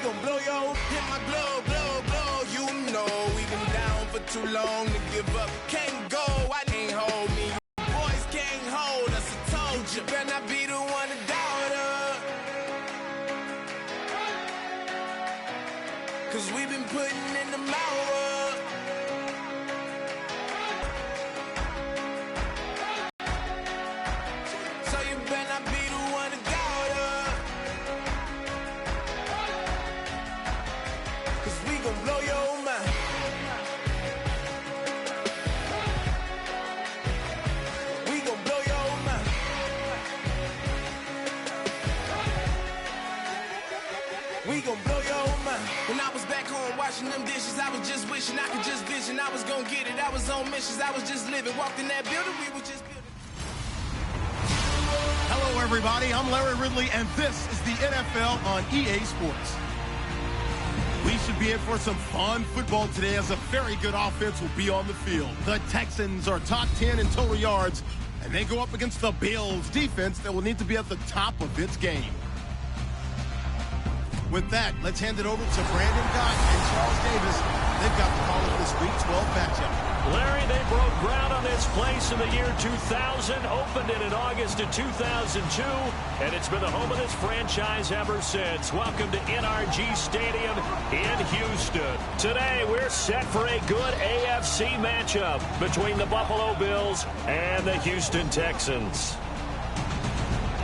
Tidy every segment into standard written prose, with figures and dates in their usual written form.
gon' blow your hit my glow, blow, blow. You know we've been down for too long to give up. Can't go, I can't hold me. Boys can't hold us, I told you. Better not be the one to doubt us. 'Cause we've been putting in the hours. So you better not be the one to doubt us. 'Cause we gon' blow your mind. We gon' blow your mind. We gon' blow your mind. When I was back home washing them dishes, I was just wishing I could just vision. I was gon' get it. I was on missions. I was just living. Walked in that building. We were just building. Hello, everybody. I'm Larry Ridley, and this is the NFL on EA Sports. We should be in for some fun football today as a very good offense will be on the field. The Texans are top 10 in total yards, and they go up against the Bills defense that will need to be at the top of its game. With that, let's hand it over to Brandon Gott and Charles Davis. They've got the call of this Week 12 matchup. Larry, they broke ground on this place in the year 2000, opened it in August of 2002, and it's been the home of this franchise ever since. Welcome to NRG Stadium in Houston. Today, we're set for a good AFC matchup between the Buffalo Bills and the Houston Texans.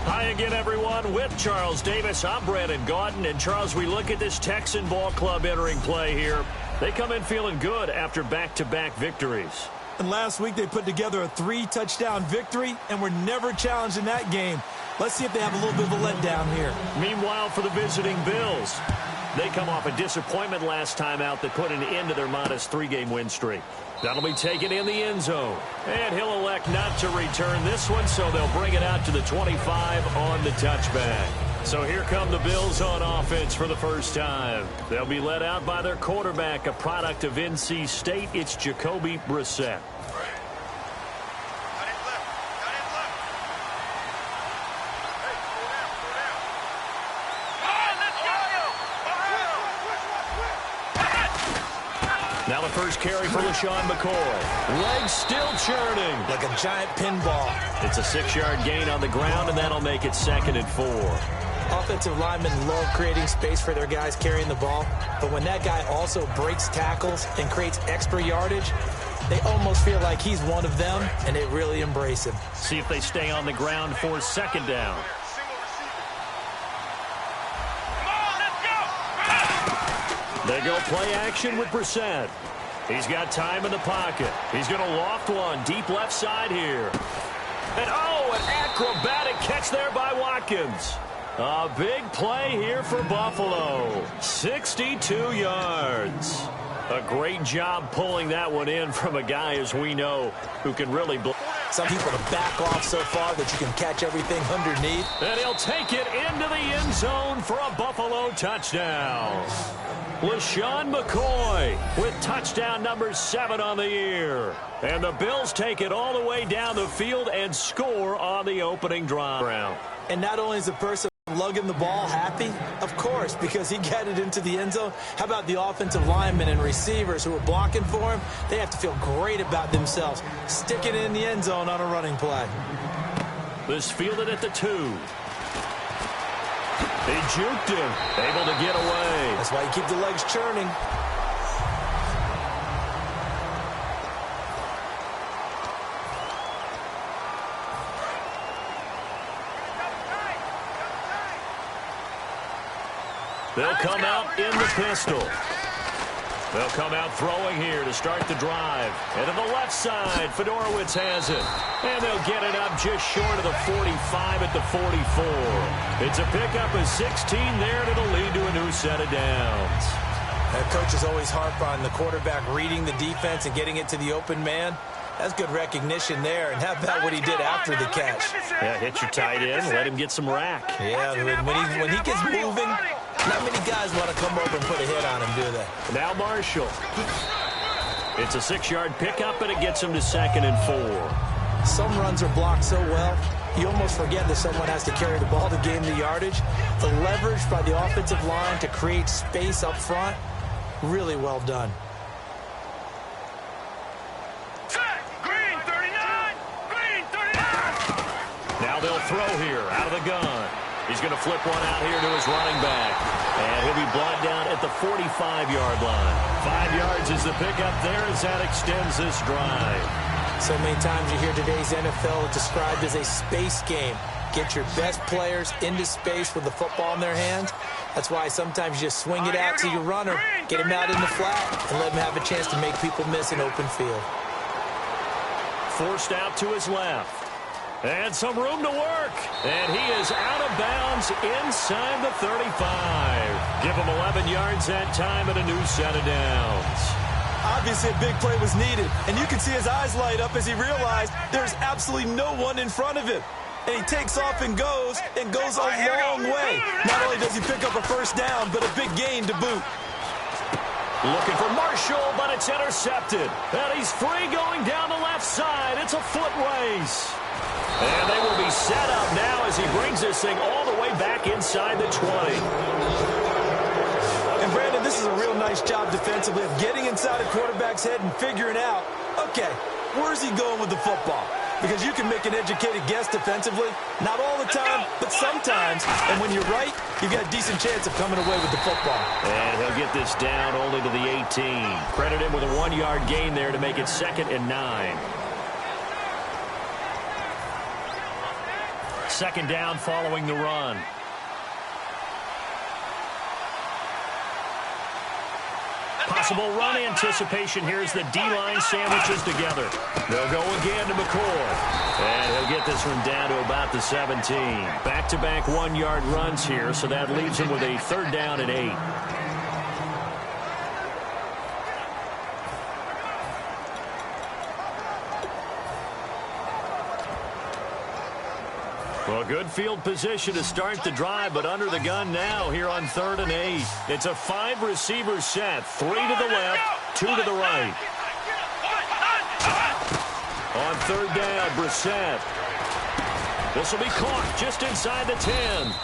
Hi again, everyone. With Charles Davis, I'm Brandon Gaudin. And, Charles, we look at this Texan ball club entering play here. They come in feeling good after back-to-back victories. And last week they put together a 3-touchdown victory and were never challenged in that game. Let's see if they have a little bit of a letdown here. Meanwhile, for the visiting Bills, they come off a disappointment last time out that put an end to their modest 3-game win streak. That'll be taken in the end zone. And he'll elect not to return this one, so they'll bring it out to the 25 on the touchback. So here come the Bills on offense for the first time. They'll be led out by their quarterback, a product of NC State. It's Jacoby Brissett. Now the first carry for LaShawn McCoy. Legs still churning. Like a giant pinball. It's a 6-yard gain on the ground, and that'll make it 2nd and 4. Offensive linemen love creating space for their guys carrying the ball. But when that guy also breaks tackles and creates extra yardage, they almost feel like he's one of them, and they really embrace him. See if they stay on the ground for 2nd down. They go play action with Brissett. He's got time in the pocket. He's going to loft one deep left side here. And, oh, an acrobatic catch there by Watkins. A big play here for Buffalo. 62 yards. A great job pulling that one in from a guy, as we know, who can really blow. Some people to back off so far that you can catch everything underneath. And he'll take it into the end zone for a Buffalo touchdown. LaShawn McCoy with touchdown number 7 on the year. And the Bills take it all the way down the field and score on the opening drive. And not only is the person lugging the ball happy, of course, because he got it into the end zone. How about the offensive linemen and receivers who are blocking for him? They have to feel great about themselves, sticking it in the end zone on a running play. This fielded at the 2. They juked him, able to get away. That's why you keep the legs churning. They'll come out in the pistol. They'll come out throwing here to start the drive. And to the left side, Fedorowicz has it. And they'll get it up just short of the 45 at the 44. It's a pickup of 16 there that'll lead to a new set of downs. That coach is always harp on the quarterback reading the defense and getting it to the open man. That's good recognition there. And how about what he did after the catch? Yeah, hit your tight end, let him get some rack. Yeah, when he gets moving, not many guys want to come over and put a hit on him, do they? Now Marshall. It's a 6-yard pickup, and it gets him to 2nd and 4. Some runs are blocked so well, you almost forget that someone has to carry the ball to gain the yardage. The leverage by the offensive line to create space up front, really well done. Now they'll throw here out of the gun. He's going to flip one out here to his running back. And he'll be brought down at the 45-yard line. 5 yards is the pickup there as that extends this drive. So many times you hear today's NFL described as a space game. Get your best players into space with the football in their hands. That's why sometimes you just swing it out to your runner, get him out in the flat, and let him have a chance to make people miss an open field. Forced out to his left. And some room to work. And he is out of bounds inside the 35. Give him 11 yards that time and a new set of downs. Obviously, a big play was needed. And you can see his eyes light up as he realized there's absolutely no one in front of him. And he takes off and goes a long way. Not only does he pick up a first down, but a big gain to boot. Looking for Marshall, but it's intercepted. And he's free going down the left side. It's a foot race. And they will be set up now as he brings this thing all the way back inside the 20. And, Brandon, this is a real nice job defensively of getting inside a quarterback's head and figuring out, okay, where's he going with the football? Because you can make an educated guess defensively. Not all the time, but sometimes. And when you're right, you've got a decent chance of coming away with the football. And he'll get this down only to the 18. Credit him with a 1-yard gain there to make it 2nd and 9. 2nd down following the run. Possible run anticipation here as the D-line sandwiches together. They'll go again to McCoy. And he'll get this one down to about the 17. Back-to-back 1-yard runs here, so that leaves him with a 3rd down and 8. Well, good field position to start the drive, but under the gun now here on 3rd and 8. It's a 5-receiver set. 3 to the left, 2 to the right. On 3rd down, Brissett. This will be caught just inside the 10.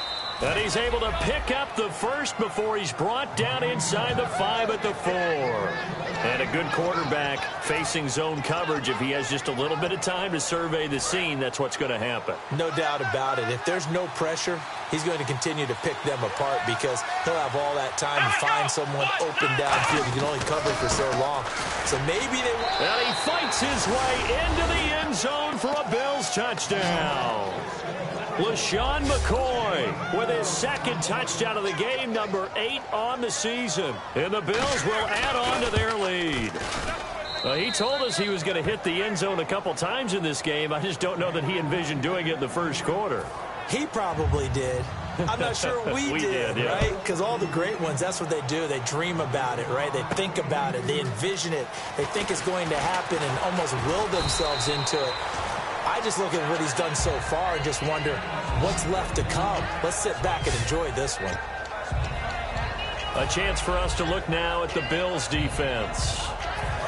And he's able to pick up the first before he's brought down inside the 5 at the 4. And a good quarterback facing zone coverage. If he has just a little bit of time to survey the scene, that's what's going to happen. No doubt about it. If there's no pressure, he's going to continue to pick them apart because he'll have all that time to find someone open downfield. He can only cover for so long. So maybe they... And he fights his way into the end zone for a Bills touchdown. LaShawn McCoy with his 2nd touchdown of the game, number 8 on the season. And the Bills will add on to their lead. He told us he was going to hit the end zone a couple times in this game. I just don't know that he envisioned doing it in the first quarter. He probably did. I'm not sure we did, yeah. Right? Because all the great ones, that's what they do. They dream about it, right? They think about it. They envision it. They think it's going to happen and almost will themselves into it. I just look at what he's done so far and just wonder what's left to come. Let's sit back and enjoy this one. A chance for us to look now at the Bills defense.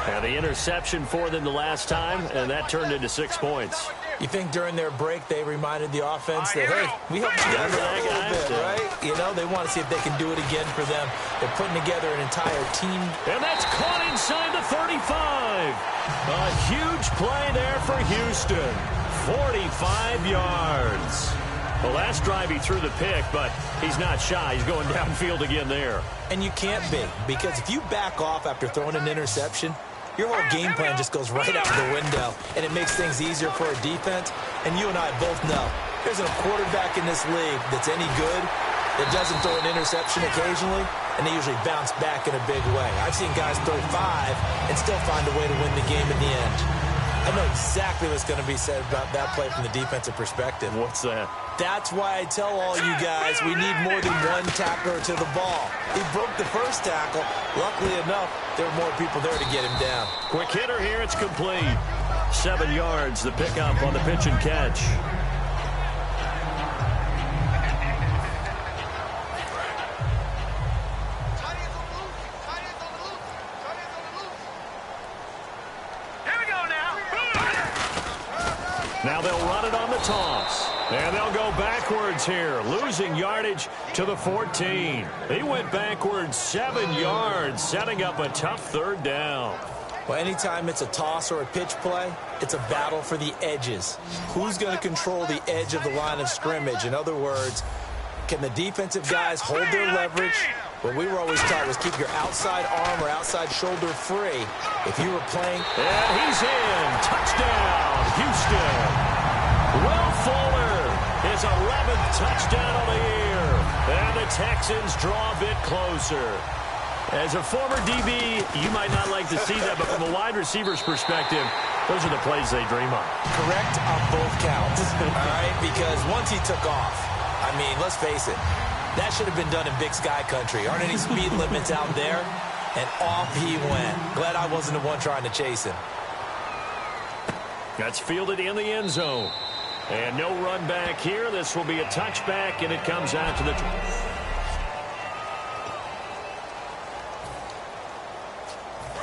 And the interception for them the last time, and that turned into 6 points. You think during their break they reminded the offense that, hey, we helped you guys out a little bit, right? You know, they want to see if they can do it again for them. They're putting together an entire team. And that's caught inside the 35. A huge play there for Houston. 45 yards. The last drive he threw the pick, but he's not shy. He's going downfield again there. And you can't be, because if you back off after throwing an interception, your whole game plan just goes right out the window, and it makes things easier for a defense. And you and I both know there's a quarterback in this league that's any good that doesn't throw an interception occasionally, and they usually bounce back in a big way. I've seen guys throw 5 and still find a way to win the game in the end. I know exactly what's going to be said about that play from the defensive perspective. What's that? That's why I tell all you guys we need more than one tackler to the ball. He broke the first tackle. Luckily enough, there were more people there to get him down. Quick hitter here. It's complete. 7 yards, the pickup on the pitch and catch. Now they'll run it on the toss. And they'll go backwards here, losing yardage to the 14. He went backwards 7 yards, setting up a tough third down. Well, anytime it's a toss or a pitch play, it's a battle for the edges. Who's going to control the edge of the line of scrimmage? In other words, can the defensive guys hold their leverage? What we were always taught was keep your outside arm or outside shoulder free. If you were playing... And he's in. Touchdown, Houston. Will Fuller, his 11th touchdown of the year. And the Texans draw a bit closer. As a former DB, you might not like to see that, but from a wide receiver's perspective, those are the plays they dream of. Correct on both counts, all right? Because once he took off, I mean, let's face it, that should have been done in Big Sky country. Aren't any speed limits out there? And off he went. Glad I wasn't the one trying to chase him. That's fielded in the end zone. And no run back here. This will be a touchback, and it comes out to the...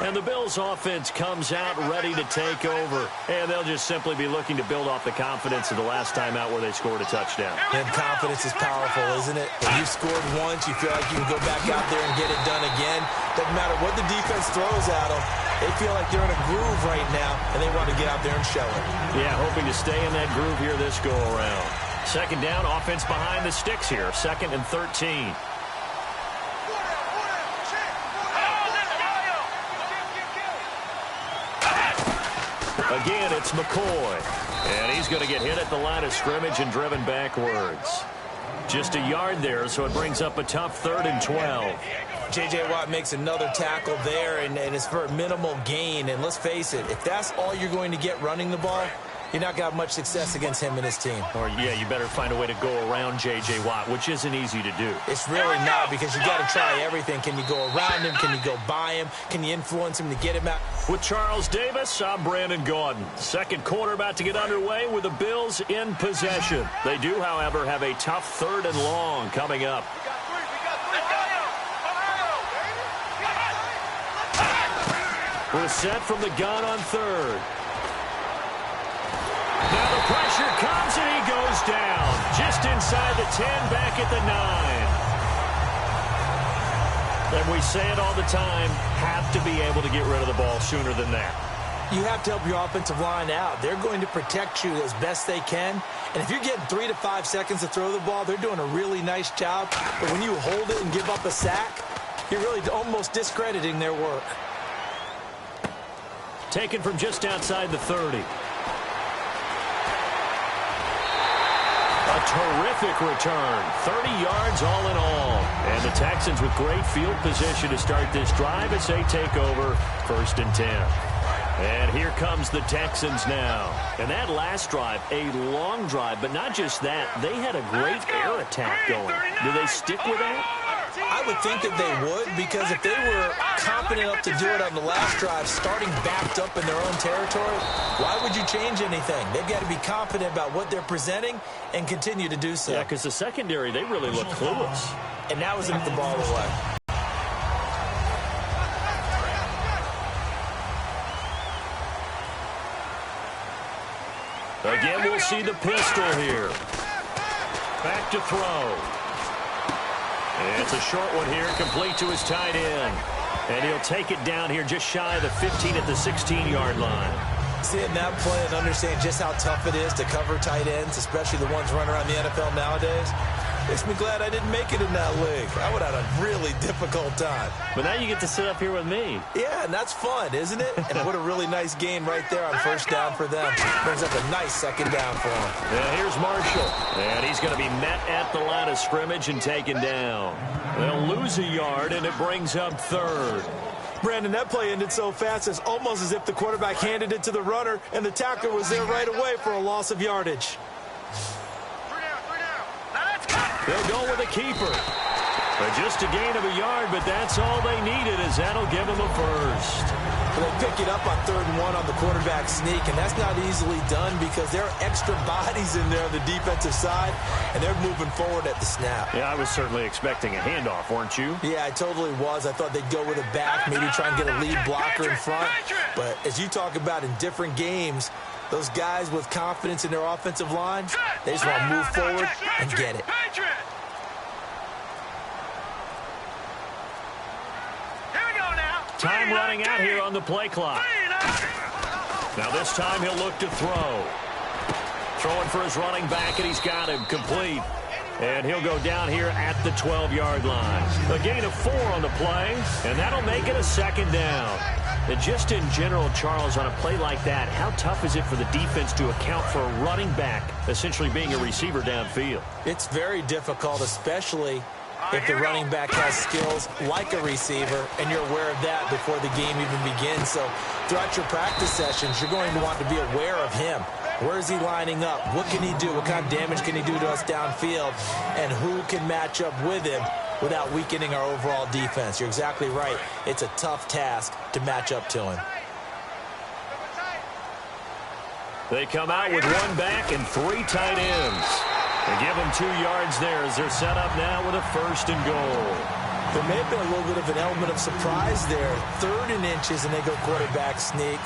And the Bills' offense comes out ready to take over. And they'll just simply be looking to build off the confidence of the last time out where they scored a touchdown. And confidence is powerful, isn't it? When you scored once, you feel like you can go back out there and get it done again. Doesn't matter what the defense throws at them. They feel like they're in a groove right now, and they want to get out there and show it. Yeah, hoping to stay in that groove here this go-around. Second down, offense behind the sticks here. 2nd and 13. Again, it's McCoy. And he's going to get hit at the line of scrimmage and driven backwards. Just a yard there, so it brings up a tough 3rd and 12. J.J. Watt makes another tackle there, and it's for a minimal gain. And let's face it, if that's all you're going to get running the ball, you're not going to have much success against him and his team. Or, yeah, you better find a way to go around J.J. Watt, which isn't easy to do. It's really not, because you got to try everything. Can you go around him? Can you go by him? Can you influence him to get him out? With Charles Davis, I'm Brandon Gaudin. Second quarter about to get underway with the Bills in possession. They do, however, have a tough 3rd and long coming up. We're set from the gun on 3rd. Now the pressure comes and he goes down. Just inside the 10, back at the 9. And we say it all the time, have to be able to get rid of the ball sooner than that. You have to help your offensive line out. They're going to protect you as best they can. And if you're getting 3 to 5 seconds to throw the ball, they're doing a really nice job. But when you hold it and give up a sack, you're really almost discrediting their work. Taken from just outside the 30. A terrific return. 30 yards all in all. And the Texans with great field position to start this drive as they take over 1st and 10. And here comes the Texans now. And that last drive, a long drive, but not just that. They had a great air attack going. Do they stick with that? I would think that they would, because if they were confident enough to do it on the last drive, starting backed up in their own territory, why would you change anything? They've got to be confident about what they're presenting and continue to do so. Yeah, because the secondary, they really look clueless. And now is the ball away. Again, we'll see the pistol here. Back to throw. And it's a short one here, complete to his tight end. And he'll take it down here just shy of the 15 at the 16-yard line. Seeing that play and understand just how tough it is to cover tight ends, especially the ones running around the NFL nowadays, makes me glad I didn't make it in that league. I would have had a really difficult time. But now you get to sit up here with me. Yeah, and that's fun, isn't it? And what a really nice gain right there on 1st down for them. Brings up a nice 2nd down for them. And here's Marshall. And he's going to be met at the line of scrimmage and taken down. They'll lose a yard, and it brings up 3rd. Brandon, that play ended so fast, it's almost as if the quarterback handed it to the runner, and the tackler was there right away for a loss of yardage. They'll go with a keeper. Just a gain of a yard, but that's all they needed, as that'll give them a 1st. Well, they pick it up on 3rd and 1 on the quarterback sneak, and that's not easily done because there are extra bodies in there on the defensive side, and they're moving forward at the snap. Yeah, I was certainly expecting a handoff, weren't you? Yeah, I totally was. I thought they'd go with a back, maybe try and get a lead blocker in front. But as you talk about in different games, Those guys with confidence in their offensive line, they just want to move forward and get it. Time running out here on the play clock. Now this time he'll look to throw. Throwing for his running back, and he's got him complete. And he'll go down here at the 12-yard line. A gain of 4 on the play, and that'll make it a second down. And just in general, Charles, on a play like that, how tough is it for the defense to account for a running back essentially being a receiver downfield? It's very difficult, especially if the running back has skills like a receiver, and you're aware of that before the game even begins. So throughout your practice sessions, you're going to want to be aware of him. Where is he lining up? What can he do? What kind of damage can he do to us downfield? And who can match up with him without weakening our overall defense? You're exactly right. It's a tough task to match up to him. They come out with 1 back and 3 tight ends. They give them 2 yards there as they're set up now with a 1st and goal. There may have been a little bit of an element of surprise there. 3rd and inches, and they go quarterback sneak.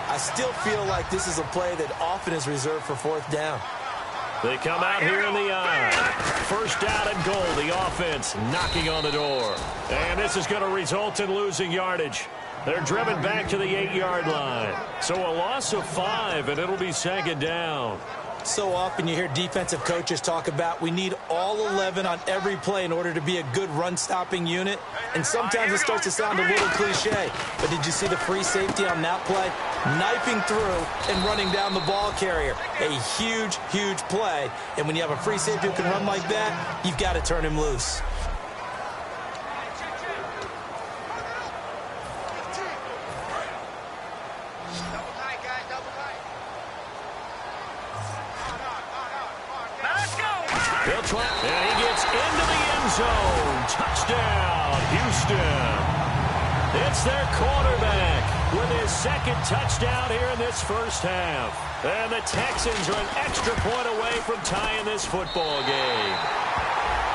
I still feel like this is a play that often is reserved for 4th down. They come out here in the eye. 1st down and goal. The offense knocking on the door. And this is going to result in losing yardage. They're driven back to the 8-yard line. So a loss of 5, and it'll be 2nd down. So often you hear defensive coaches talk about we need all 11 on every play in order to be a good run-stopping unit. And sometimes it starts to sound a little cliche. But did you see the free safety on that play? Knifing through and running down the ball carrier. A huge, huge play. And when you have a free safety who can run like that, you've got to turn him loose. And he gets into the end zone. Touchdown, Houston. It's their quarterback with his 2nd touchdown here in this 1st half. And the Texans are an extra point away from tying this football game.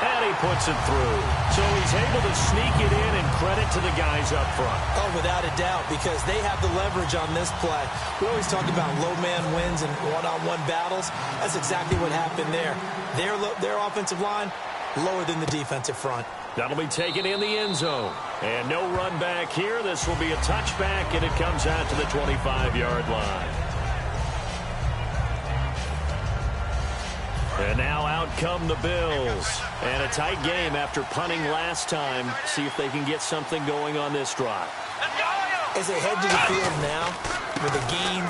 And he puts it through. So he's able to sneak it in, and credit to the guys up front. Oh, without a doubt, because they have the leverage on this play. We always talk about low man wins and one-on-one battles. That's exactly what happened there. Their offensive line lower than the defensive front. That'll be taken in the end zone. And no run back here. This will be a touchback, and it comes out to the 25-yard line. And now out come the Bills. And a tight game after punting last time. See if they can get something going on this drive. As they head to the field now, with a game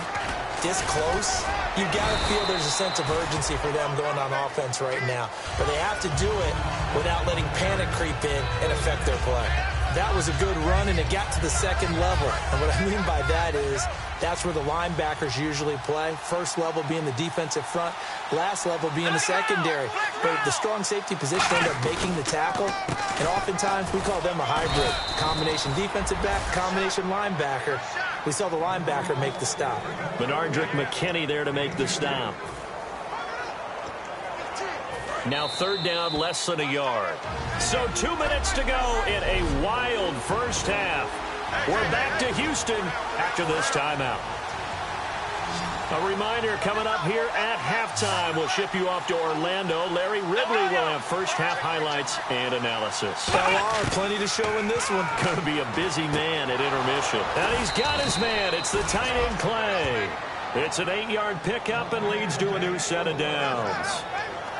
this close, you got to feel there's a sense of urgency for them going on offense right now. But they have to do it without letting panic creep in and affect their play. That was a good run, and it got to the 2nd level. And what I mean by that is that's where the linebackers usually play. 1st level being the defensive front, last level being the secondary. But the strong safety position end up making the tackle, and oftentimes we call them a hybrid. Combination defensive back, combination linebacker. We saw the linebacker make the stop. Benardrick McKinney there to make the stop. Now 3rd down, less than a yard. So 2 minutes to go in a wild 1st half. We're back to Houston after this timeout. A reminder coming up here at halftime. We'll ship you off to Orlando. Larry Ridley will have 1st half highlights and analysis. Plenty to show in this one. Going to be a busy man at intermission. And he's got his man. It's the tight end Clay. It's an 8-yard pickup and leads to a new set of downs.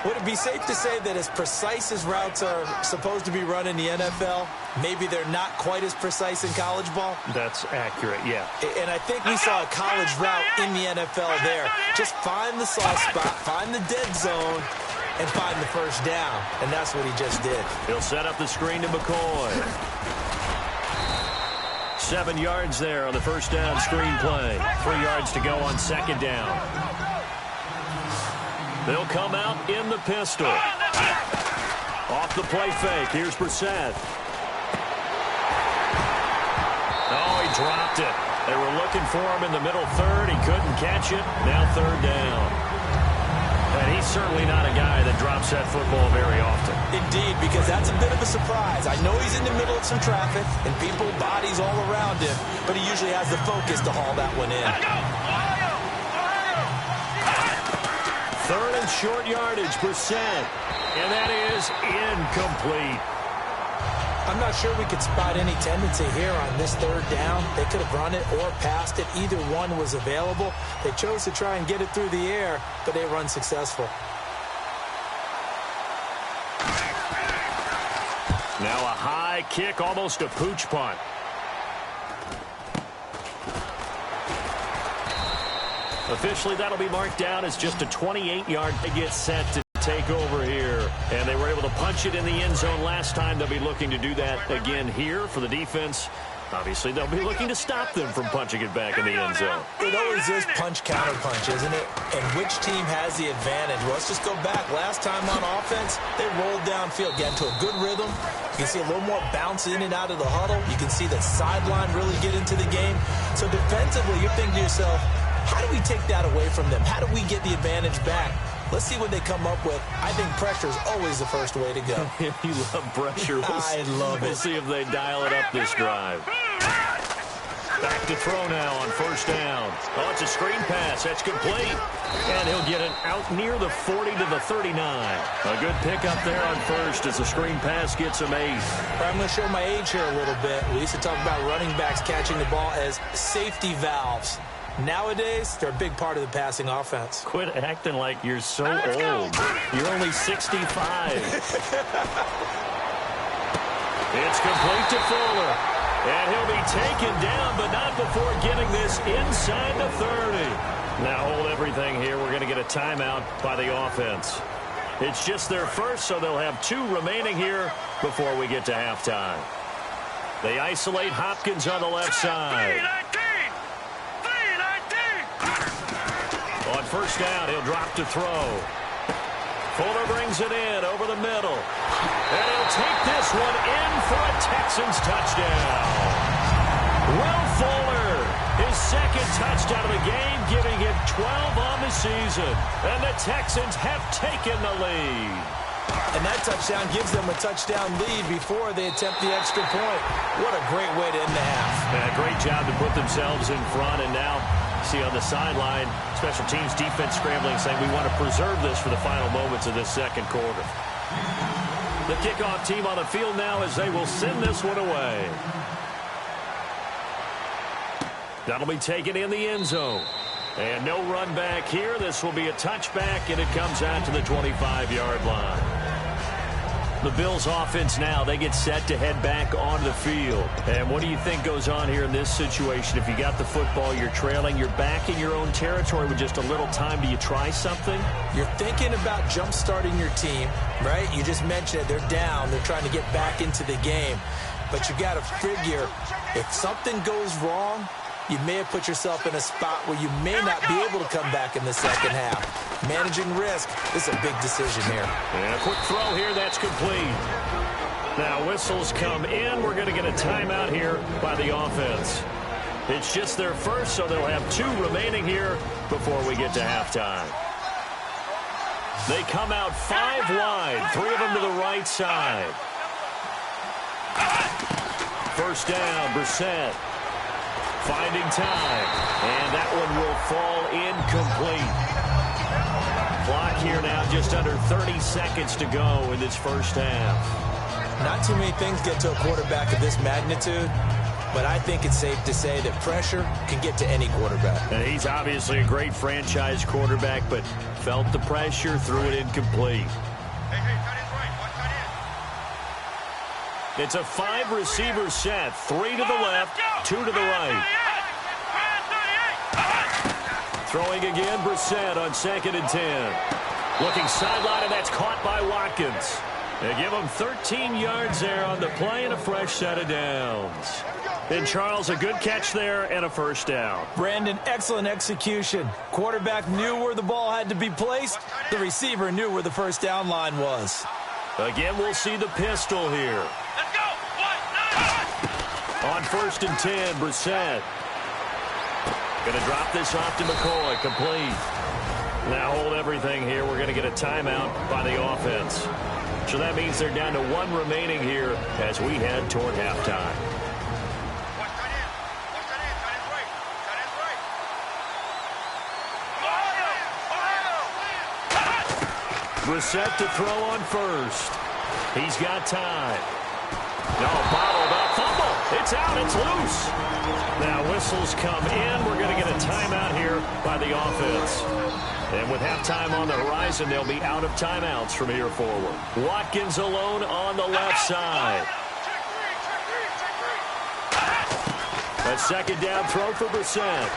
Would it be safe to say that as precise as routes are supposed to be run in the NFL, maybe they're not quite as precise in college ball? That's accurate, yeah. And I think we saw a college route in the NFL there. Just find the soft spot, find the dead zone, and find the 1st down. And that's what he just did. He'll set up the screen to McCoy. 7 yards there on the 1st down screen play. 3 yards to go on 2nd down. They'll come out in the pistol. Off the play fake. Here's Brissett. Oh, he dropped it. They were looking for him in the middle 3rd. He couldn't catch it. Now 3rd down. And he's certainly not a guy that drops that football very often. Indeed, because that's a bit of a surprise. I know he's in the middle of some traffic and people, bodies all around him, but he usually has the focus to haul that one in. Third and short yardage, Brissett. And that is incomplete. I'm not sure we could spot any tendency here on this third down. They could have run it or passed it. Either one was available. They chose to try and get it through the air, but they were unsuccessful. Now a high kick, almost a pooch punt. Officially, that'll be marked down as just a 28-yard. They get set to take over here. And they were able to punch it in the end zone last time. They'll be looking to do that again here for the defense. Obviously, they'll be looking to stop them from punching it back in the end zone. It always is punch-counter-punch, isn't it? And which team has the advantage? Well, let's just go back. Last time on offense, they rolled downfield, got into a good rhythm. You can see a little more bounce in and out of the huddle. You can see the sideline really get into the game. So defensively, you're thinking to yourself, how do we take that away from them? How do we get the advantage back? Let's see what they come up with. I think pressure is always the first way to go. You love pressure. I love it. We'll see if they dial it up this drive. Back to throw now on first down. Oh, it's a screen pass. That's complete. And he'll get it out near the 40 to the 39. A good pickup there on first as the screen pass gets him 8. I'm going to show my age here a little bit. We used to talk about running backs catching the ball as safety valves. Nowadays, they're a big part of the passing offense. Quit acting like you're so old. You're only 65. It's complete to Fuller. And he'll be taken down, but not before getting this inside the 30. Now hold everything here. We're going to get a timeout by the offense. It's just their first, so they'll have 2 remaining here before we get to halftime. They isolate Hopkins on the left side. On first down, he'll drop to throw. Fuller brings it in over the middle. And he'll take this one in for a Texans touchdown. Will Fuller, his second touchdown of the game, giving him 12 on the season. And the Texans have taken the lead. And that touchdown gives them a touchdown lead before they attempt the extra point. What a great way to end the half. Yeah, great job to put themselves in front. And now, see on the sideline, special teams defense scrambling, saying we want to preserve this for the final moments of this second quarter. The kickoff team on the field now as they will send this one away. That'll be taken in the end zone. And no run back here. This will be a touchback, and it comes out to the 25-yard line. The Bills offense now, they get set to head back onto the field. And what do you think goes on here in this situation? If you got the football, you're trailing, you're back in your own territory with just a little time. Do you try something? You're thinking about jump-starting your team, right? You just mentioned it. They're down. They're trying to get back into the game. But you got to figure, if something goes wrong, you may have put yourself in a spot where you may not be able to come back in the second half. Managing risk is a big decision here. And a quick throw here, that's complete. Now whistles come in. We're going to get a timeout here by the offense. It's just their first, so they'll have 2 remaining here before we get to halftime. They come out 5 wide, 3 of them to the right side. First down, Brissett. Finding time, and that one will fall incomplete. Clock here now, just under 30 seconds to go in this first half. Not too many things get to a quarterback of this magnitude, but I think it's safe to say that pressure can get to any quarterback. And he's obviously a great franchise quarterback, but felt the pressure, threw it incomplete. It's a 5-receiver set. 3 to the left, 2 to the right. Throwing again, Brissett on 2nd and 10. Looking sideline, and that's caught by Watkins. They give him 13 yards there on the play and a fresh set of downs. And Charles, a good catch there and a first down. Brandon, excellent execution. Quarterback knew where the ball had to be placed. The receiver knew where the first down line was. Again, we'll see the pistol here. On 1st and 10, Brissett. Going to drop this off to McCoy, complete. Now hold everything here. We're going to get a timeout by the offense. So that means they're down to 1 remaining here as we head toward halftime. Brissett to throw on first. He's got time. No, bottled up. Fumble. It's out. It's loose. Now whistles come in. We're going to get a timeout here by the offense. And with halftime on the horizon, they'll be out of timeouts from here forward. Watkins alone on the left side. A second down throw for Brissett.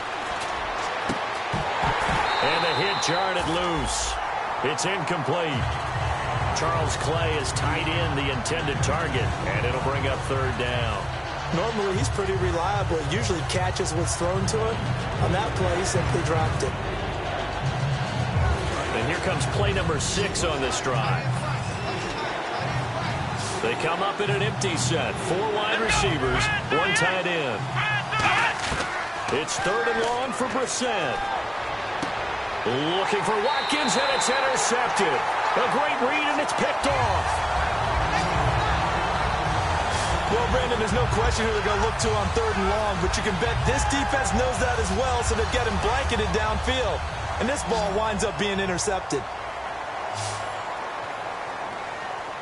And the hit jarred it loose. It's incomplete. Charles Clay has tied in the intended target, and it'll bring up third down. Normally, he's pretty reliable. He usually catches what's thrown to him. On that play, he simply dropped it. And here comes play number 6 on this drive. They come up in an empty set. 4 wide receivers, 1 tight end. It's third and long for Brissett. Looking for Watkins, and it's intercepted. A great read, and it's picked off. Well, Brandon, there's no question who they're going to look to on third and long, but you can bet this defense knows that as well, so they've got him blanketed downfield. And this ball winds up being intercepted.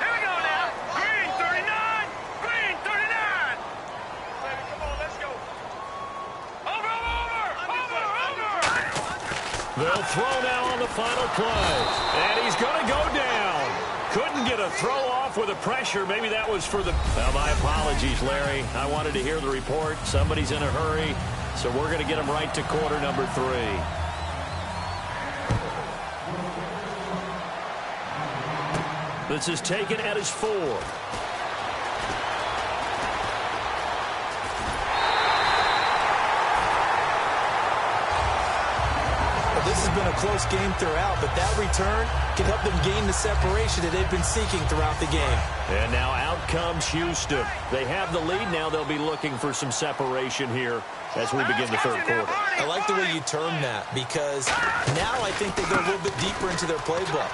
Here we go now. Green 39. Green 39. Baby, come on, let's go. Over. They'll throw now on the final play. And he's going to go down. Couldn't get a throw off with the pressure. Maybe that was for the... Well, my apologies, Larry. I wanted to hear the report. Somebody's in a hurry. So we're going to get him right to quarter number 3. This is taken at his 4. This has been a close game throughout, but that return can help them gain the separation that they've been seeking throughout the game. And now out comes Houston. They have the lead. Now they'll be looking for some separation here as we begin the third quarter. I like the way you term that, because now I think they go a little bit deeper into their playbook.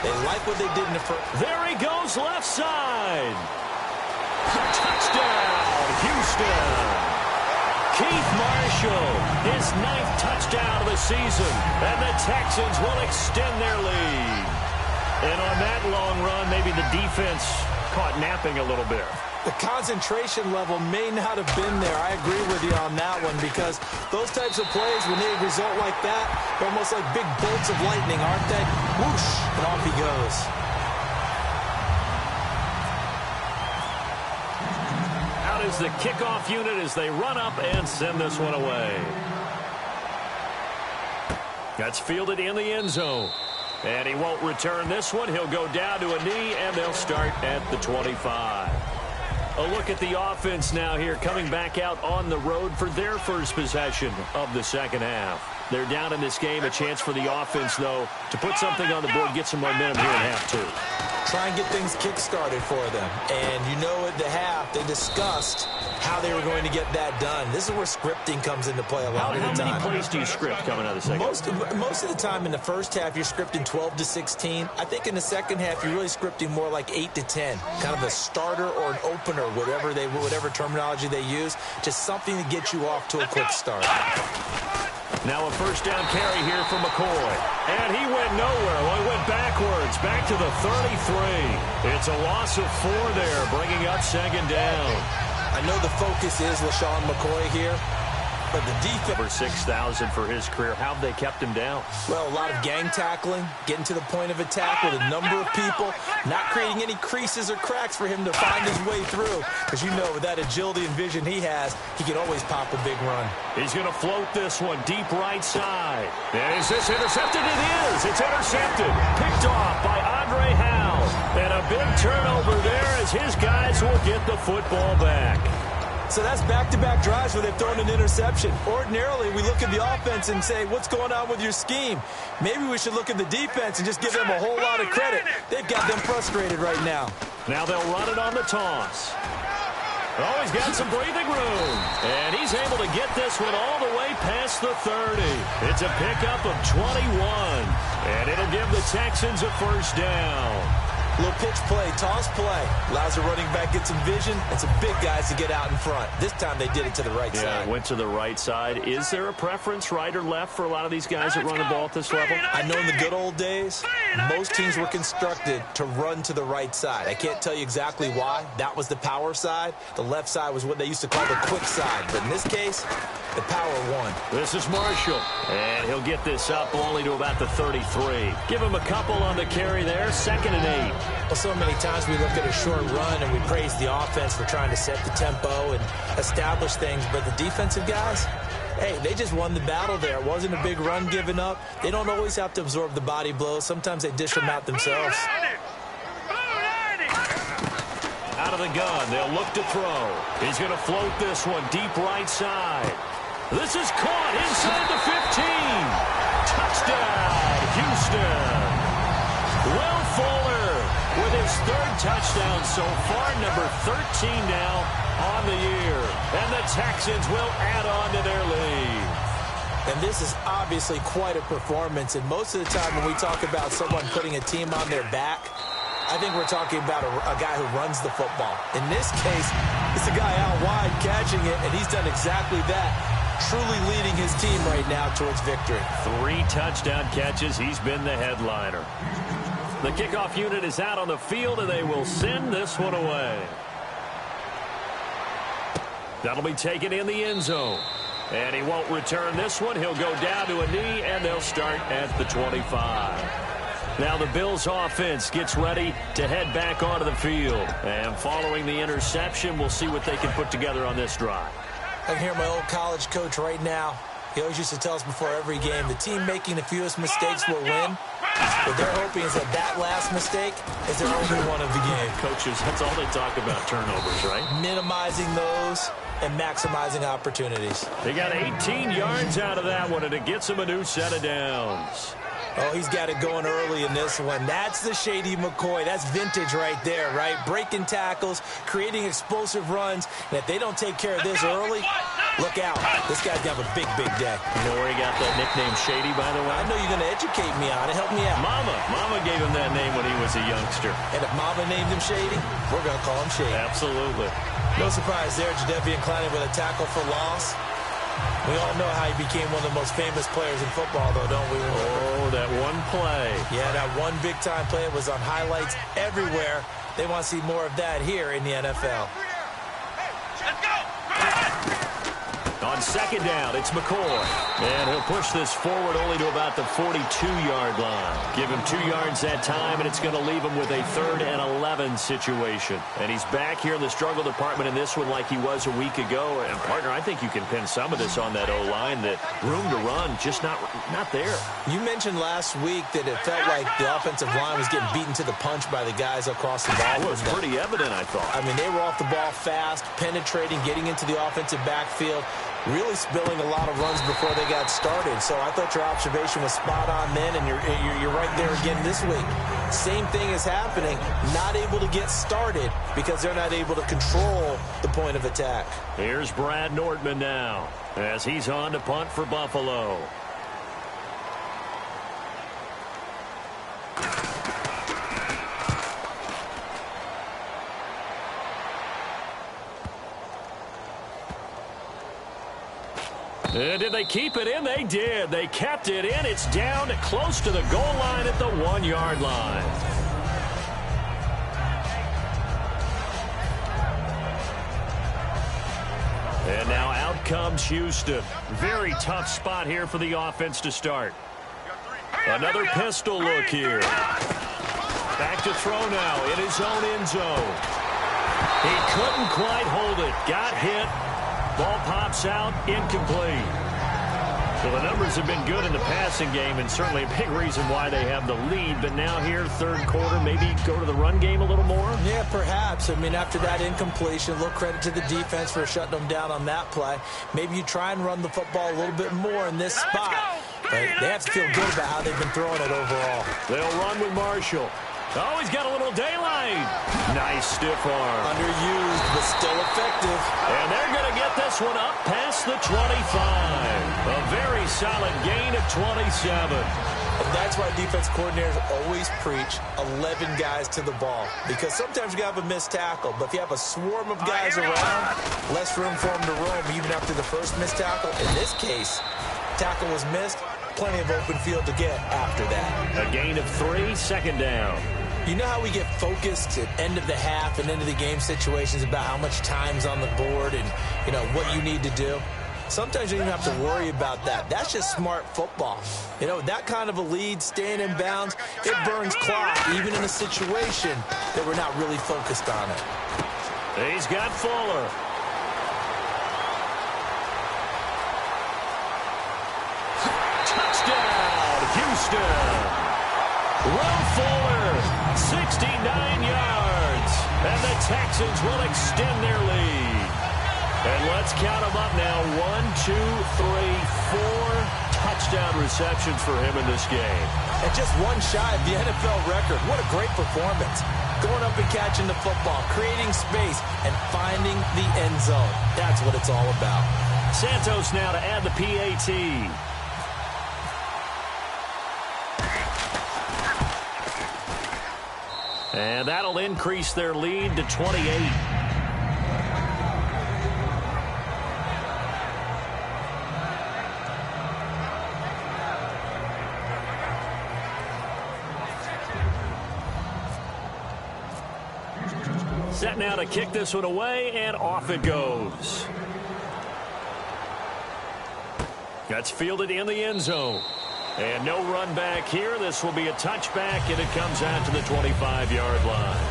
They like what they did in the first. There he goes, left side. Touchdown, Houston. Keith Marshall, his 9th touchdown of the season, and the Texans will extend their lead. And on that long run, maybe the defense caught napping a little bit. The concentration level may not have been there. I agree with you on that one, because those types of plays, when they result like that, they're almost like big bolts of lightning, aren't they? Whoosh, and off he goes. Is the kickoff unit as they run up and send this one away. That's fielded in the end zone. And he won't return this one. He'll go down to a knee, and they'll start at the 25. A look at the offense now here, coming back out on the road for their first possession of the second half. They're down in this game. A chance for the offense, though, to put something on the board, get some momentum here in half 2. Try and get things kick-started for them. And you know at the half, they discussed how they were going to get that done. This is where scripting comes into play a lot of the time. How many plays do you script coming out of the second half? Most of the time in the first half, you're scripting 12 to 16. I think in the second half, you're really scripting more like 8 to 10. Kind of a starter or an opener, whatever terminology they use. Just something to get you off to a quick start. Now a first down carry here for McCoy. And he went nowhere. Well, he went backwards, back to the 33. It's a loss of 4 there, bringing up second down. I know the focus is LaShawn McCoy here, but the defense... Over 6,000 for his career. How have they kept him down? Well, a lot of gang tackling, getting to the point of attack with a number of people, not creating any creases or cracks for him to find his way through. Because you know, with that agility and vision he has, he can always pop a big run. He's going to float this one deep right side. And is this intercepted? It is. It's intercepted. Picked off by Andre Howe. And a big turnover there as his guys will get the football back. So that's back-to-back drives where they've thrown an interception. Ordinarily, we look at the offense and say, what's going on with your scheme? Maybe we should look at the defense and just give them a whole lot of credit. They've got them frustrated right now. Now they'll run it on the toss. Oh, he's got some breathing room. And he's able to get this one all the way past the 30. It's a pickup of 21. And it'll give the Texans a first down. Little pitch play, toss play. Allows the running back to get some vision and some big guys to get out in front. This time they did it to the right side. Yeah, went to the right side. Is there a preference, right or left, for a lot of these guys that run the ball at this level? I know in the good old days, most teams were constructed to run to the right side. I can't tell you exactly why. That was the power side. The left side was what they used to call the quick side. But in this case, the power won. This is Marshall, and he'll get this up only to about the 33. Give him a couple on the carry there, 2nd and 8. Well, so many times we look at a short run and we praise the offense for trying to set the tempo and establish things, but the defensive guys, hey, they just won the battle there. It wasn't a big run given up. They don't always have to absorb the body blows. Sometimes they dish them out themselves. Out of the gun, they'll look to throw. He's going to float this one deep right side. This is caught inside the 15. Touchdown, Houston. Will Fuller with his 3rd touchdown so far, number 13 now on the year. And the Texans will add on to their lead. And this is obviously quite a performance. And most of the time when we talk about someone putting a team on their back, I think we're talking about a guy who runs the football. In this case, it's a guy out wide catching it, and he's done exactly that, truly leading his team right now towards victory. 3 touchdown catches. He's been the headliner. The kickoff unit is out on the field, and they will send this one away. That'll be taken in the end zone. And he won't return this one. He'll go down to a knee, and they'll start at the 25. Now the Bills offense gets ready to head back onto the field. And following the interception, we'll see what they can put together on this drive. I can hear my old college coach right now. He always used to tell us before every game, the team making the fewest mistakes will win. What they're hoping is that last mistake is their only one of the game. Coaches, that's all they talk about, turnovers, right? Minimizing those and maximizing opportunities. They got 18 yards out of that one, and it gets them a new set of downs. Oh, he's got it going early in this one. That's the Shady McCoy. That's vintage right there, right? Breaking tackles, creating explosive runs. And if they don't take care of this early, look out. This guy's going to have a big, big day. You know where he got that nickname Shady, by the way? I know you're going to educate me on it. Help me out. Mama gave him that name when he was a youngster. And if Mama named him Shady, we're going to call him Shady. Absolutely. No surprise there, Jadeveon Clowney with a tackle for loss. We all know how he became one of the most famous players in football, though, don't we? Oh, that one play. Yeah, that one big-time play was on highlights everywhere. They want to see more of that here in the NFL. Let's go! On 2nd down, it's McCoy. And he'll push this forward only to about the 42-yard line. Give him 2 yards that time, and it's going to leave him with a 3rd and 11 situation. And he's back here in the struggle department in this one like he was a week ago. And, partner, I think you can pin some of this on that O-line, that room to run just not there. You mentioned last week that it felt like the offensive line was getting beaten to the punch by the guys across the ball. It was pretty evident, I thought. I mean, they were off the ball fast, penetrating, getting into the offensive backfield, really spilling a lot of runs before they got started. So I thought your observation was spot on then, and you're right there again this week. Same thing is happening, not able to get started because they're not able to control the point of attack. Here's Brad Nordman now as he's on to punt for Buffalo. Did they keep it in? They did. They kept it in. It's down close to the goal line at the 1-yard line. And now out comes Houston. Very tough spot here for the offense to start. Another pistol look here. Back to throw now in his own end zone. He couldn't quite hold it. Got hit. Ball pops out, incomplete. So the numbers have been good in the passing game, and certainly a big reason why they have the lead. But now here, 3rd quarter, maybe go to the run game a little more? Yeah, perhaps. I mean, after that incompletion, a little credit to the defense for shutting them down on that play. Maybe you try and run the football a little bit more in this spot. But they have to feel good about how they've been throwing it overall. They'll run with Marshall. Oh, he's got a little daylight. Nice stiff arm. Underused, but It's still effective. And they're going to get this one up past the 25. A very solid gain of 27. And that's why defense coordinators always preach 11 guys to the ball. Because sometimes you have a missed tackle. But if you have a swarm of guys around, less room for them to roam even after the first missed tackle. In this case, tackle was missed. Plenty of open field to get after that. A gain of 3, second down. You know how we get focused at end of the half and end of the game situations about how much time's on the board and, you know, what you need to do? Sometimes you don't even have to worry about that. That's just smart football. You know, that kind of a lead, staying in bounds, it burns clock, even in a situation that we're not really focused on it. He's got Fuller. Touchdown, Houston. Will Fuller, 69 yards. And the Texans will extend their lead. And let's count them up now. 1, 2, 3, 4 touchdown receptions for him in this game. And just one shy of the NFL record. What a great performance. Going up and catching the football, creating space, and finding the end zone. That's what it's all about. Santos now to add the PAT. And that'll increase their lead to 28. Set now to kick this one away, and off it goes. That's fielded in the end zone. And no run back here. This will be a touchback, and it comes out to the 25-yard line.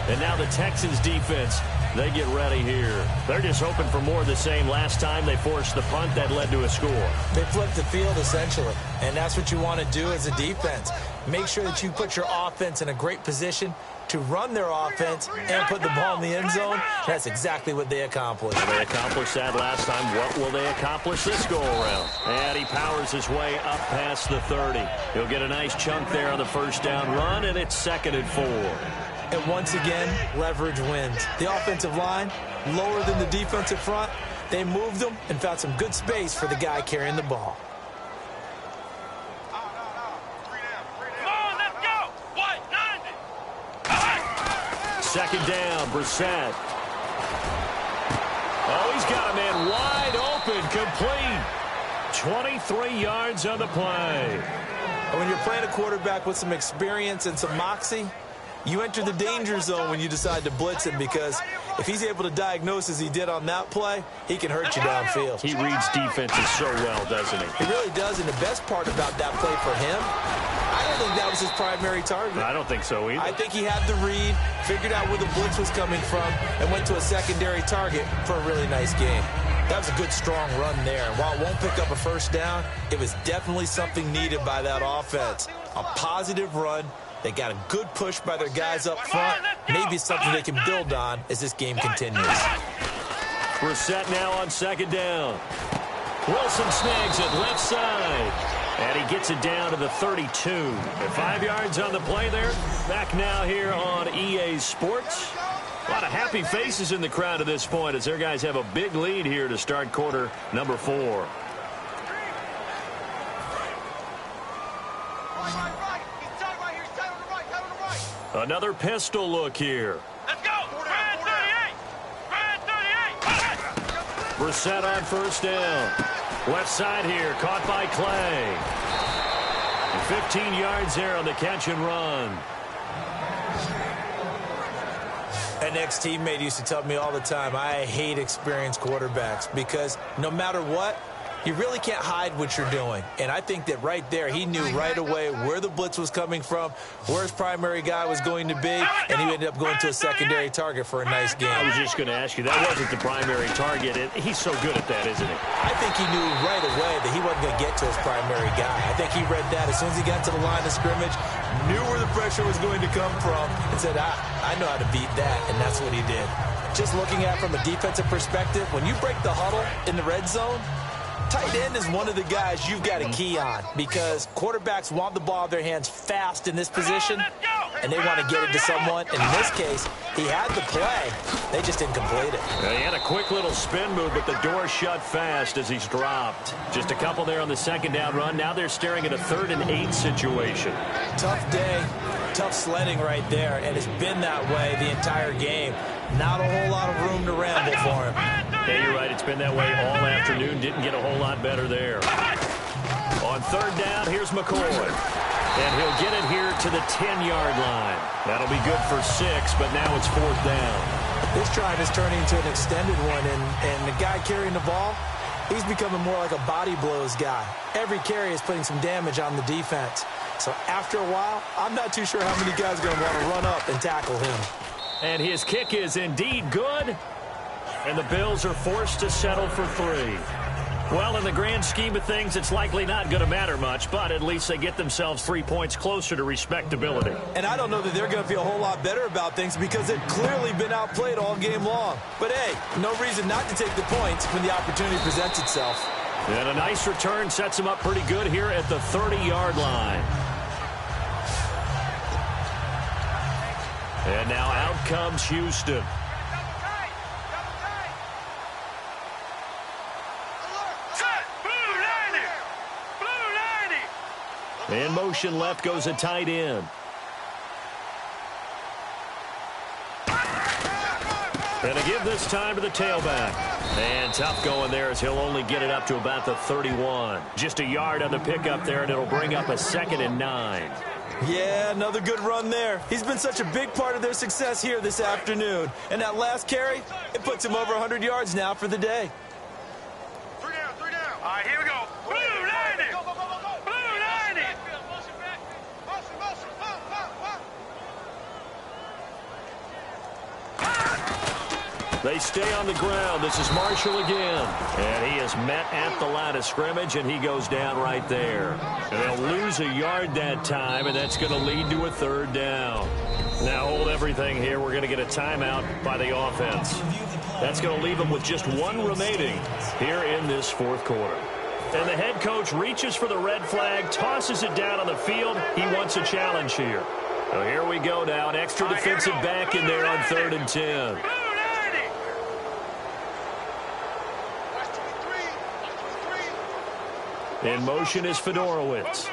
And now the Texans defense, they get ready here. They're just hoping for more of the same. Last time they forced the punt that led to a score. They flipped the field, essentially. And that's what you want to do as a defense. Make sure that you put your offense in a great position to run their offense and put the ball in the end zone. That's exactly what they accomplished. They accomplished that last time. What will they accomplish this go-around? And he powers his way up past the 30. He'll get a nice chunk there on the first down run, and it's 2nd and 4. And once again, leverage wins. The offensive line, lower than the defensive front. They moved them and found some good space for the guy carrying the ball. Second down, Brissett. Oh, he's got a man wide open, complete. 23 yards on the play. And when you're playing a quarterback with some experience and some moxie, you enter the danger zone when you decide to blitz him, because if he's able to diagnose as he did on that play, he can hurt you downfield. He reads defenses so well, doesn't he? He really does, and the best part about that play for him, I don't think that was his primary target. I don't think so either. I think he had the read, figured out where the blitz was coming from, and went to a secondary target for a really nice game. That was a good, strong run there. And while it won't pick up a first down, it was definitely something needed by that offense. A positive run. They got a good push by their guys up front. Maybe something they can build on as this game continues. Brissett now on second down. Wilson snags it left side. And he gets it down to the 32. And 5 yards on the play there. Back now here on EA Sports. A lot of happy faces in the crowd at this point as their guys have a big lead here to start quarter number 4. Another pistol look here. Let's go! Brad 38! Brad 38! Brissett on first down. Left side here, caught by Clay. 15 yards there on the catch and run. An ex-teammate used to tell me all the time, I hate experienced quarterbacks because no matter what, you really can't hide what you're doing. And I think that right there, he knew right away where the blitz was coming from, where his primary guy was going to be, and he ended up going to a secondary target for a nice game. I was just going to ask you, that wasn't the primary target. He's so good at that, isn't he? I think he knew right away that he wasn't going to get to his primary guy. I think he read that as soon as he got to the line of scrimmage, knew where the pressure was going to come from, and said, I know how to beat that, and that's what he did. Just looking at it from a defensive perspective, when you break the huddle in the red zone, tight end is one of the guys you've got a key on because quarterbacks want the ball in their hands fast in this position. and they want to get it to someone. And in this case, he had the play. They just didn't complete it. He had a quick little spin move, but the door shut fast as he's dropped. Just a couple there on the second down run. Now they're staring at a 3rd and 8 situation. Tough day, tough sledding right there, and it's been that way the entire game. Not a whole lot of room to ramble for him. Yeah, you're right. It's been that way all afternoon. Didn't get a whole lot better there. On 3rd down, here's McCoy. And he'll get it here to the 10-yard line. That'll be good for 6, but now it's 4th down. This drive is turning into an extended one, and the guy carrying the ball, he's becoming more like a body blows guy. Every carry is putting some damage on the defense. So after a while, I'm not too sure how many guys are going to want to run up and tackle him. And his kick is indeed good. And the Bills are forced to settle for 3. Well, in the grand scheme of things, it's likely not going to matter much, but at least they get themselves 3 points closer to respectability. And I don't know that they're going to feel a whole lot better about things because they've clearly been outplayed all game long. But, hey, no reason not to take the points when the opportunity presents itself. And a nice return sets them up pretty good here at the 30-yard line. And now out comes Houston. In motion left goes a tight end. And a give this time to the tailback. And tough going there as he'll only get it up to about the 31. Just a yard on the pickup there, and it'll bring up a 2nd and 9. Yeah, another good run there. He's been such a big part of their success here this afternoon. And that last carry, it puts him over 100 yards now for the day. 3 down, 3 down. All right, here we go. Blue 90. Blue 90. They stay on the ground. This is Marshall again. And he is met at the line of scrimmage, and he goes down right there. And they'll lose a yard that time, and that's going to lead to a 3rd down. Now hold everything here. We're going to get a timeout by the offense. That's going to leave them with just 1 remaining here in this 4th quarter. And the head coach reaches for the red flag, tosses it down on the field. He wants a challenge here. So here we go now. An extra defensive back in there on 3rd and 10. In motion is Fedorowicz.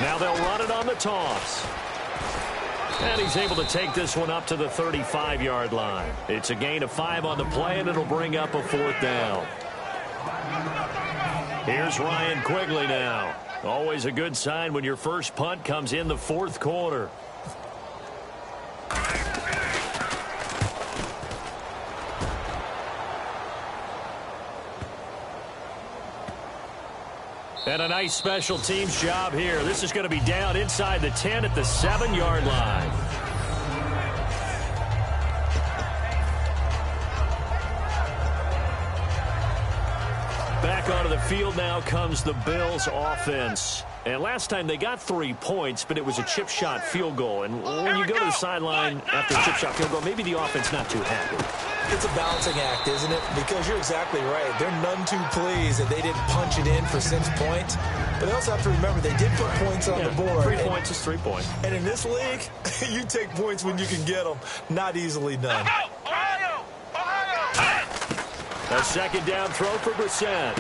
Now they'll run it on the toss. And he's able to take this one up to the 35-yard line. It's a gain of 5 on the play, and it'll bring up a 4th down. Here's Ryan Quigley now. Always a good sign when your first punt comes in the 4th quarter. And a nice special teams job here. This is going to be down inside the 10 at the 7-yard line. Back onto the field now comes the Bills offense. And last time they got 3 points, but it was a chip shot field goal. And when you go to the sideline after a chip shot field goal, maybe the offense not too happy. It's a balancing act, isn't it? Because you're exactly right. They're none too pleased that they didn't punch it in for 6 points. But they also have to remember they did put points on the board. 3 points is 3 points. And in this league, you take points when you can get them. Not easily done. A 2nd down throw for Brissett.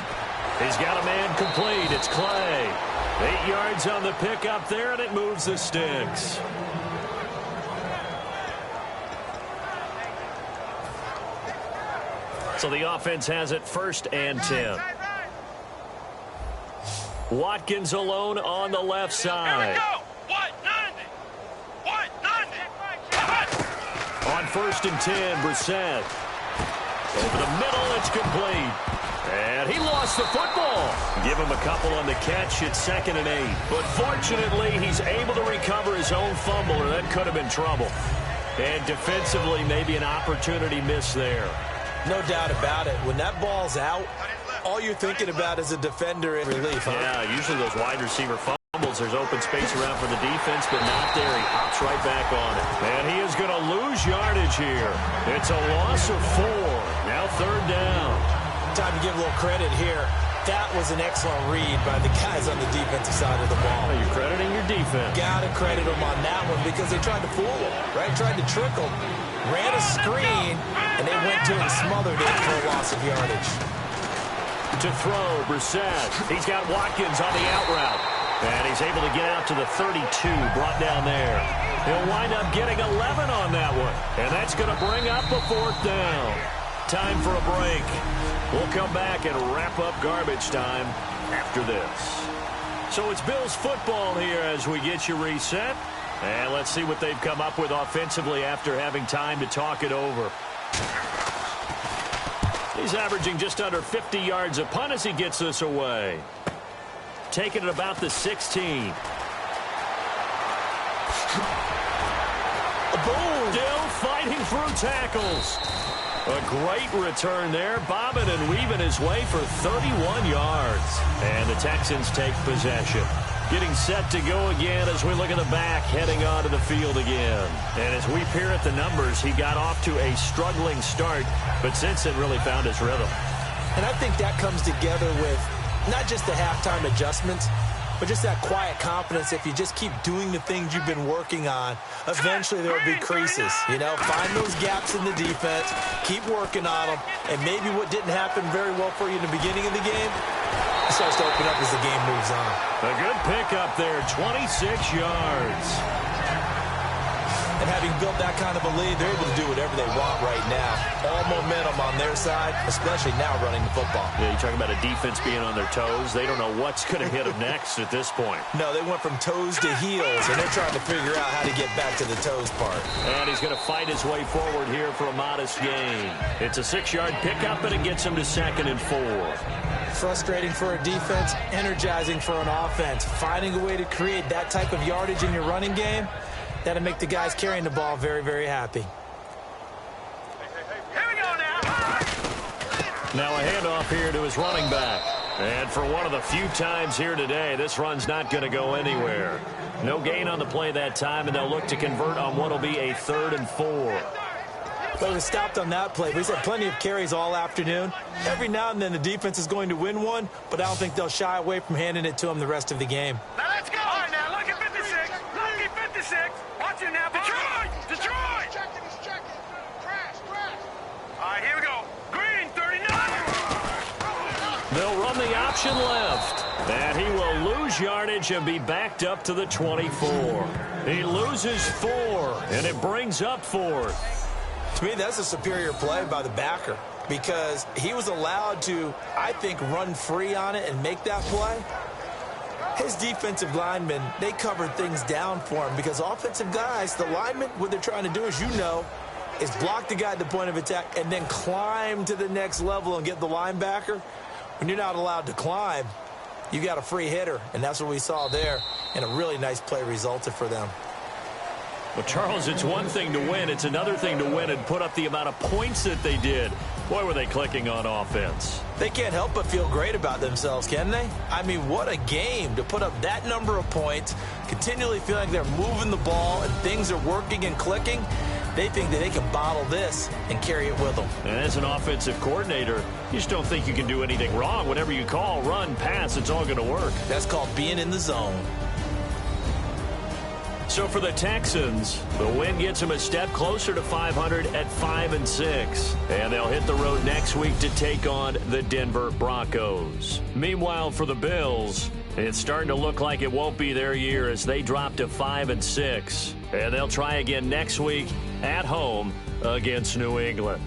He's got a man complete. It's Clay. 8 yards on the pickup there, and it moves the sticks. So the offense has it 1st and 10. Watkins alone on the left side. On 1st and 10, Brissett. Over the middle, it's complete. And he lost the football. Give him a couple on the catch. It's 2nd and 8. But fortunately, he's able to recover his own fumble, or that could have been trouble. And defensively, maybe an opportunity miss there. No doubt about it. When that ball's out, all you're thinking about is a defender in relief, huh? Yeah, usually those wide receiver fumbles, there's open space around for the defense, but not there. He hops right back on it. And he is going to lose yardage here. It's a loss of 4. Now 3rd down. Time to give a little credit here. That was an excellent read by the guys on the defensive side of the ball. You're crediting your defense. Got to credit them on that one because they tried to fool him, right? Tried to trick him. Ran a screen, and they went to it and smothered it for a loss of yardage. To throw, Brissett. He's got Watkins on the out route. And he's able to get out to the 32, brought down there. He'll wind up getting 11 on that one. And that's going to bring up a 4th down. Time for a break. We'll come back and wrap up garbage time after this. So it's Bills football here as we get you reset. And let's see what they've come up with offensively after having time to talk it over. He's averaging just under 50 yards a punt as he gets this away. Taking it about the 16. Boom! Still fighting through tackles. A great return there, bobbing and weaving his way for 31 yards. And the Texans take possession. Getting set to go again as we look at the back, heading onto the field again. And as we peer at the numbers, he got off to a struggling start, but since then really found his rhythm. And I think that comes together with not just the halftime adjustments, but just that quiet confidence. If you just keep doing the things you've been working on, eventually there will be creases. You know, find those gaps in the defense, keep working on them, and maybe what didn't happen very well for you in the beginning of the game, it starts to open up as the game moves on. A good pickup there, 26 yards. And having built that kind of a lead, they're able to do whatever they want right now. All momentum on their side, especially now running the football. Yeah, you talk about a defense being on their toes. They don't know what's going to hit them next at this point. No, they went from toes to heels, and they're trying to figure out how to get back to the toes part. And he's going to fight his way forward here for a modest gain. It's a 6-yard pickup, and it gets him to 2nd and 4. Frustrating for a defense, energizing for an offense. Finding a way to create that type of yardage in your running game, that'll make the guys carrying the ball very, very happy. Here we go now. Now a handoff here to his running back. And for one of the few times here today, this run's not going to go anywhere. No gain on the play that time, and they'll look to convert on what will be a 3rd and 4. But it was stopped on that play. He's had plenty of carries all afternoon. Every now and then the defense is going to win one, but I don't think they'll shy away from handing it to him the rest of the game. Now let's go. All right, now look at 56. Look at 56. Watch it now. Detroit! Detroit! He's checking. Crash. All right, here we go. Green, 39. They'll run the option left. And he will lose yardage and be backed up to the 24. He loses 4, and it brings up 4th. To me, that's a superior play by the backer because he was allowed to, I think, run free on it and make that play. His defensive linemen, they covered things down for him because offensive guys, the linemen, what they're trying to do, as you know, is block the guy at the point of attack and then climb to the next level and get the linebacker. When you're not allowed to climb, you got a free hitter, and that's what we saw there, and a really nice play resulted for them. Well, Charles, it's one thing to win. It's another thing to win and put up the amount of points that they did. Boy, were they clicking on offense. They can't help but feel great about themselves, can they? I mean, what a game to put up that number of points, continually feeling like they're moving the ball and things are working and clicking. They think that they can bottle this and carry it with them. And as an offensive coordinator, you just don't think you can do anything wrong. Whatever you call, run, pass, it's all going to work. That's called being in the zone. So for the Texans, the win gets them a step closer to 500 at 5-6. And they'll hit the road next week to take on the Denver Broncos. Meanwhile, for the Bills, it's starting to look like it won't be their year as they drop to 5-6. And they'll try again next week at home against New England.